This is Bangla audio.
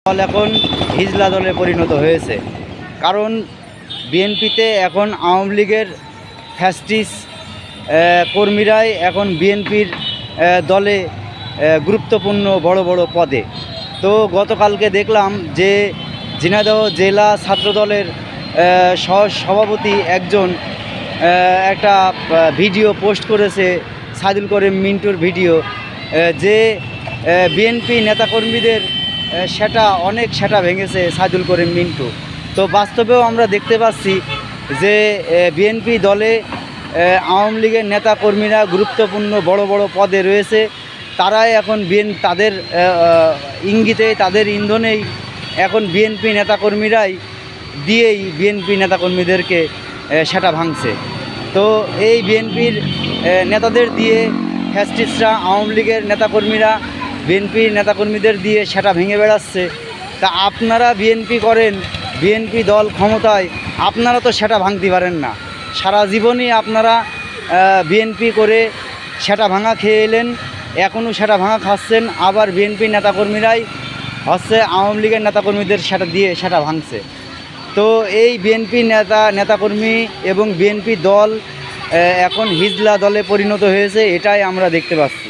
দল এখন হিজলা দলে পরিণত হয়েছে। কারণ বিএনপিতে এখন আওয়ামী লীগের ফ্যাসিস্ট কর্মীরাই এখন বিএনপির দলে গুরুত্বপূর্ণ বড় বড় পদে। তো গতকালকে দেখলাম যে ঝিনাইদহ জেলা ছাত্রদলের সভাপতি একজন একটা ভিডিও পোস্ট করেছে, সাইদুল করিম মিন্টুর ভিডিও, যে বিএনপি নেতাকর্মীদের অনেক সেটা ভেঙেছে সাইদুল করিম মিন্টু। তো বাস্তবেও আমরা দেখতে পাচ্ছি যে বিএনপি দলে আওয়ামী লীগের নেতাকর্মীরা গুরুত্বপূর্ণ বড় বড় পদে রয়েছে। তারাই এখন তাদের ইঙ্গিতে, তাদের ইন্ধনেই এখন বিএনপি নেতাকর্মীরাই দিয়েই বিএনপি নেতাকর্মীদেরকে সেটা ভাঙছে। তো এই বিএনপির নেতাদের দিয়ে ফ্যাসিস্টরা, আওয়ামী লীগের নেতাকর্মীরা বিএনপির নেতাকর্মীদের দিয়ে সেটা ভেঙে বেড়াচ্ছে। তা আপনারা বিএনপি করেন, বিএনপি দল ক্ষমতায়, আপনারা তো সেটা ভাঙতে পারেন না। সারা জীবনই আপনারা বিএনপি করে সেটা ভাঙা খেয়ে এলেন, এখনও সেটা ভাঙা খাচ্ছেন। আবার বিএনপি নেতাকর্মীরাই হচ্ছে আওয়ামী লীগের নেতাকর্মীদের সেটা দিয়ে সেটা ভাঙছে। তো এই বিএনপি নেতাকর্মী এবং বিএনপি দল এখন হিজলা দলে পরিণত হয়েছে, এটাই আমরা দেখতে পাচ্ছি।